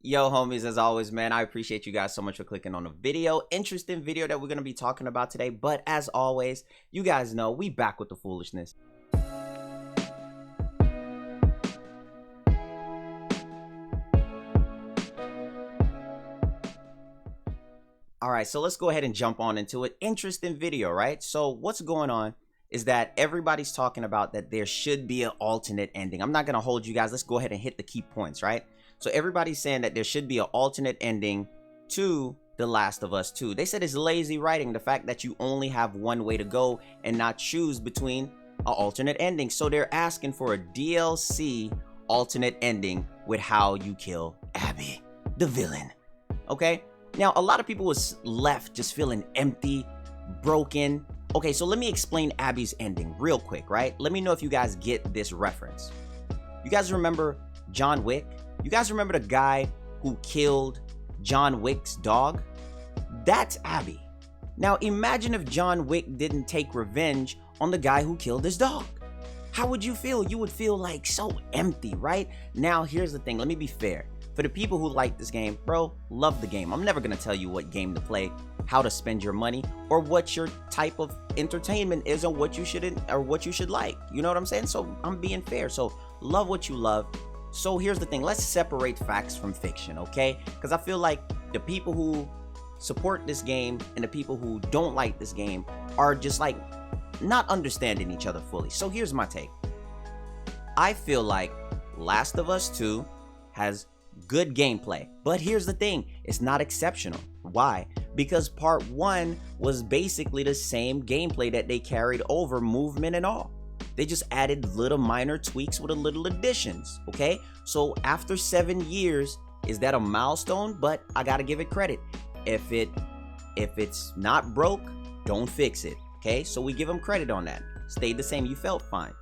Yo, homies, as always, man, I appreciate you guys so much for clicking on the video. Interesting video that we're going to be talking about today. But as always, you guys know we back with the foolishness. All right, so let's go ahead and jump on into it. Interesting video, right? So what's going on is that everybody's talking about that there should be an alternate ending. I'm not going to hold you guys. Let's go ahead and hit the key points, right? So everybody's saying that there should be an alternate ending to The Last of Us 2. They said it's lazy writing, the fact that you only have one way to go and not choose between an alternate ending. So they're asking for a DLC alternate ending with how you kill Abby, the villain. Okay? Now, a lot of people was left just feeling empty, broken. Okay, so let me explain Abby's ending real quick, right? Let me know if you guys get this reference. You guys remember John Wick? You guys remember the guy who killed John Wick's dog? That's Abby. Now imagine if John Wick didn't take revenge on the guy who killed his dog. How would you feel? You would feel like so empty, right? Now here's the thing, let me be fair. For the people who like this game, bro, love the game. I'm never gonna tell you what game to play, how to spend your money, or what your type of entertainment is, or what you should like. You know what I'm saying? So I'm being fair. So love what you love. So here's the thing, let's separate facts from fiction, okay? Because I feel like the people who support this game and the people who don't like this game are just like not understanding each other fully. So here's my take. I feel like Last of Us 2 has good gameplay, but here's the thing, it's not exceptional. Why? Because part 1 was basically the same gameplay that they carried over, movement and all. They just added little minor tweaks with a little additions, okay? So after 7 years, is that a milestone? But I gotta give it credit. If it's not broke, don't fix it, okay? So we give them credit on that. Stayed the same, you felt fine.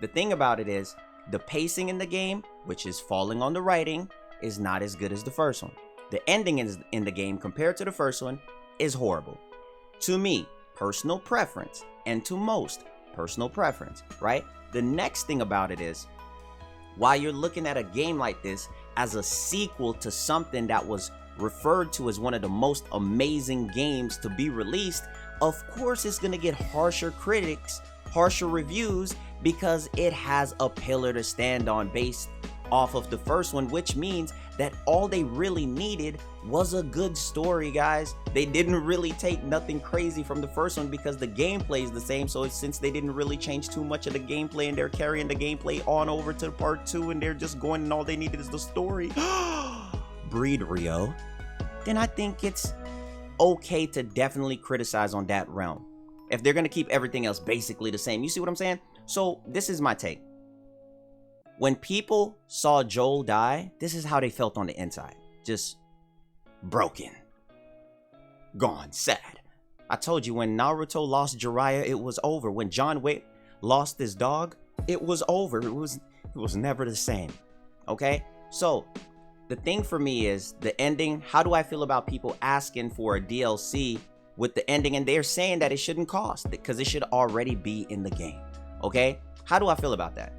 The thing about it is, the pacing in the game, which is falling on the writing, is not as good as the first one. The ending in the game compared to the first one is horrible. To me, personal preference, and to most, personal preference, right? The next thing about it is, while you're looking at a game like this as a sequel to something that was referred to as one of the most amazing games to be released, of course it's gonna get harsher critics, harsher reviews, because it has a pillar to stand on based off of the first one, which means that all they really needed was a good story, guys. They didn't really take nothing crazy from the first one because the gameplay is the same. So since they didn't really change too much of the gameplay and they're carrying the gameplay on over to part 2 and they're just going and all they needed is the story. Breed Rio. Then I think it's okay to definitely criticize on that realm. If they're gonna keep everything else basically the same. You see what I'm saying? So this is my take. When people saw Joel die, this is how they felt on the inside. Just broken. Gone. Sad. I told you, when Naruto lost Jiraiya, it was over. When John Wick lost his dog, it was over. It was never the same. Okay? So, the thing for me is, the ending, how do I feel about people asking for a DLC with the ending? And they're saying that it shouldn't cost, because it should already be in the game. Okay? How do I feel about that?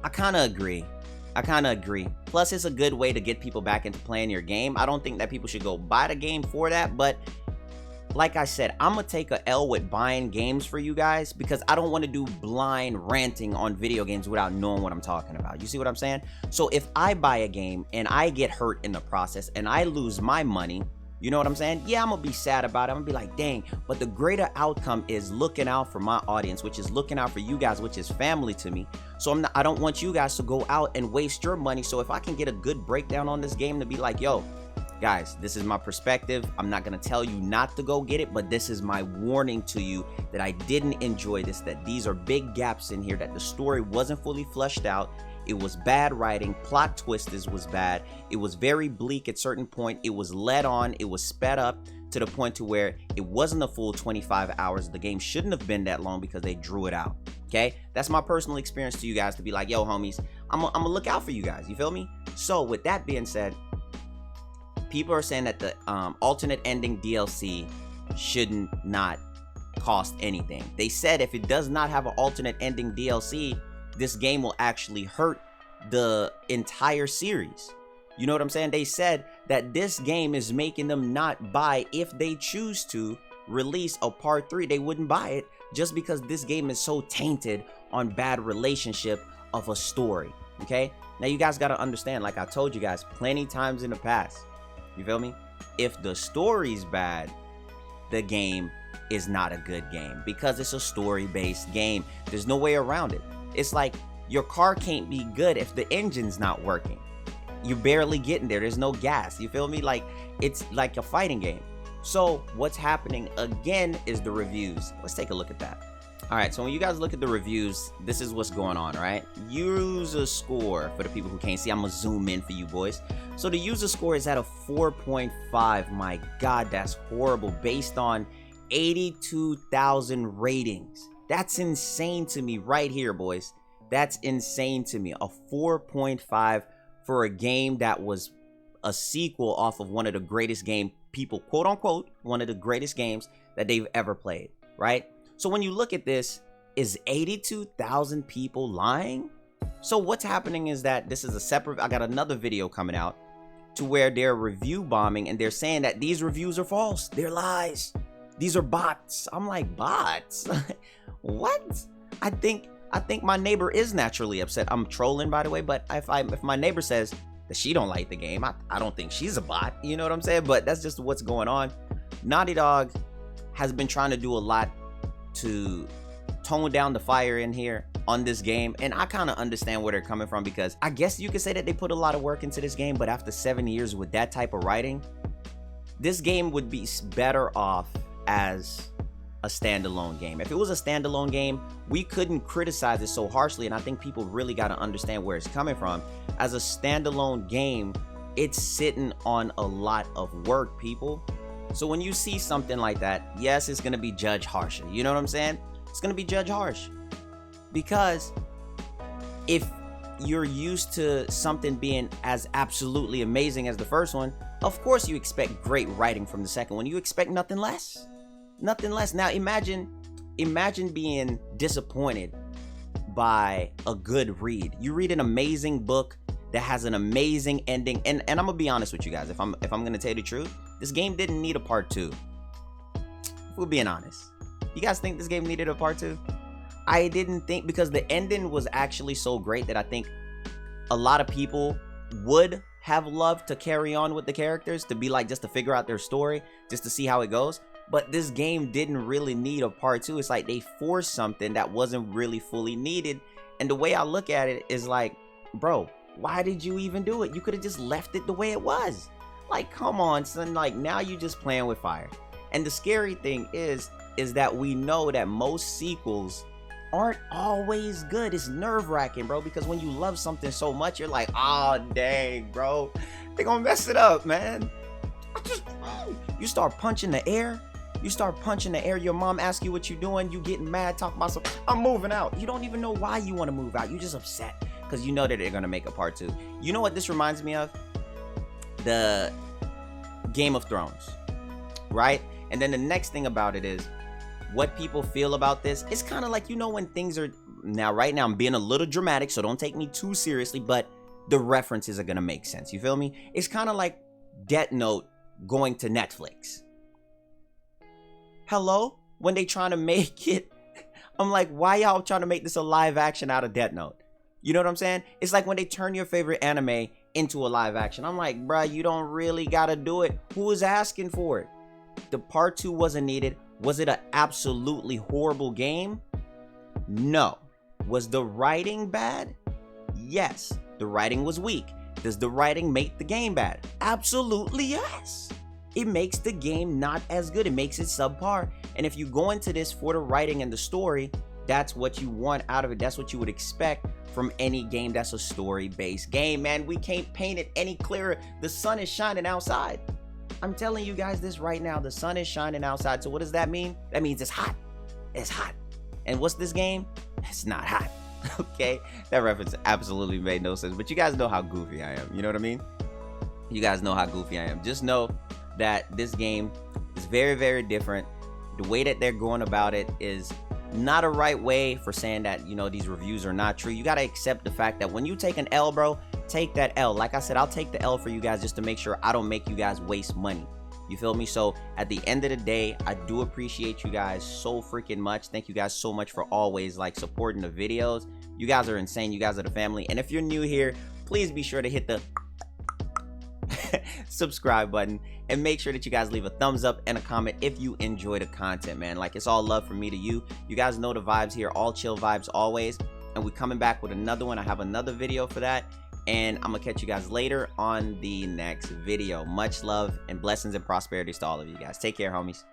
I kind of agree. Plus, it's a good way to get people back into playing your game. I don't think that people should go buy the game for that, but like I said, I'm gonna take a L with buying games for you guys because I don't want to do blind ranting on video games without knowing what I'm talking about. You see what I'm saying? So if I buy a game and I get hurt in the process and I lose my money, you know what I'm saying? Yeah, I'm gonna be sad about it. I'm gonna be like, dang, but the greater outcome is looking out for my audience, which is looking out for you guys, which is family to me. So I don't want you guys to go out and waste your money. So if I can get a good breakdown on this game to be like, yo, guys, this is my perspective. I'm not gonna tell you not to go get it, but this is my warning to you that I didn't enjoy this, that these are big gaps in here, that the story wasn't fully fleshed out. It was bad writing, plot twists was bad. It was very bleak at certain point. It was led on, it was sped up to the point to where it wasn't a full 25 hours. The game shouldn't have been that long because they drew it out. Okay, that's my personal experience to you guys, to be like, yo, homies, I'm gonna look out for you guys. You feel me? So with that being said, people are saying that the alternate ending DLC shouldn't not cost anything. They said if it does not have an alternate ending DLC, this game will actually hurt the entire series. You know what I'm saying? They said that this game is making them not buy, if they choose to release a part 3, they wouldn't buy it just because this game is so tainted on bad relationship of a story. Okay, now you guys got to understand, like I told you guys plenty times in the past, you feel me, if the story's bad, the game is not a good game because it's a story-based game. There's no way around it. It's like your car can't be good if the engine's not working. You're barely getting there. There's no gas. You feel me? Like, it's like a fighting game. So what's happening again is the reviews. Let's take a look at that. All right, so when you guys look at the reviews, this is what's going on, right? User score, for the people who can't see, I'm gonna zoom in for you boys. So the user score is at a 4.5. My God, that's horrible, based on 82,000 ratings. That's insane to me right here, boys. That's insane to me. A 4.5 for a game that was a sequel off of one of the greatest game people, quote unquote, one of the greatest games that they've ever played, right? So when you look at this, is 82,000 people lying? So what's happening is that this is a separate, I got another video coming out to where they're review bombing and they're saying that these reviews are false. They're lies. These are bots. I'm like, bots? What? I think my neighbor is naturally upset. I'm trolling, by the way, but if my neighbor says that she don't like the game, I don't think she's a bot. You know what I'm saying? But that's just what's going on. Naughty Dog has been trying to do a lot to tone down the fire in here on this game, and I kind of understand where they're coming from, because I guess you could say that they put a lot of work into this game, but after 7 years with that type of writing, this game would be better off as a standalone game. If it was a standalone game, we couldn't criticize it so harshly, and I think people really got to understand where it's coming from. As a standalone game, it's sitting on a lot of work, people. So when you see something like that, yes, it's going to be judged harsher. You know what I'm saying? It's going to be judged harsh. Because if you're used to something being as absolutely amazing as the first one, of course you expect great writing from the second one. You expect nothing less. Nothing less. Now imagine being disappointed by a good read. You read an amazing book that has an amazing ending, and I'm gonna be honest with you guys. If I'm gonna tell you the truth, this game didn't need a part 2. If we're being honest, you guys think this game needed a part 2? I didn't think, because the ending was actually so great that I think a lot of people would have loved to carry on with the characters, to be like, just to figure out their story, just to see how it goes. But this game didn't really need a part 2. It's like they forced something that wasn't really fully needed. And the way I look at it is like, bro, why did you even do it? You could have just left it the way it was. Like, come on, son. Like, now you just playing with fire. And the scary thing is that we know that most sequels aren't always good. It's nerve-wracking, bro, because when you love something so much, you're like, oh, dang, bro, they gonna mess it up, man. You start punching the air. Your mom asks you what you doing. You getting mad, talking about something. I'm moving out. You don't even know why you want to move out. You're just upset because you know that they're gonna make a part 2. You know what this reminds me of? The Game of Thrones, right? And then the next thing about it is what people feel about this. It's kind of like, you know, when things are, now right now I'm being a little dramatic, so don't take me too seriously, but the references are gonna make sense. You feel me? It's kind of like Death Note going to Netflix. Hello? When they trying to make it, I'm like, why y'all trying to make this a live action out of Death Note? You know what I'm saying? It's like when they turn your favorite anime into a live action. I'm like, bruh, you don't really gotta do it. Who is asking for it? The part 2 wasn't needed. Was it an absolutely horrible game? No. Was the writing bad? Yes. The writing was weak. Does the writing make the game bad? Absolutely yes. It makes the game not as good. It makes it subpar. And if you go into this for the writing and the story, that's what you want out of it. That's what you would expect from any game that's a story-based game, man. We can't paint it any clearer. The sun is shining outside. I'm telling you guys this right now. The sun is shining outside. So what does that mean? That means it's hot. It's hot. And what's this game? It's not hot. Okay? That reference absolutely made no sense. But you guys know how goofy I am. You know what I mean? You guys know how goofy I am. Just know that this game is very, very different. The way that they're going about it is not a right way for saying that, you know, these reviews are not true. You got to accept the fact that when you take an L, bro, take that L. Like I said, I'll take the L for you guys just to make sure I don't make you guys waste money. You feel me? So at the end of the day, I do appreciate you guys so freaking much. Thank you guys so much for always like supporting the videos. You guys are insane. You guys are the family. And if you're new here, please be sure to hit the subscribe button and make sure that you guys leave a thumbs up and a comment if you enjoy the content, man. Like, it's all love from me to you. You guys know the vibes here, all chill vibes always. And we're coming back with another one. I have another video for that. And I'm gonna catch you guys later on the next video. Much love and blessings and prosperities to all of you guys. Take care, homies.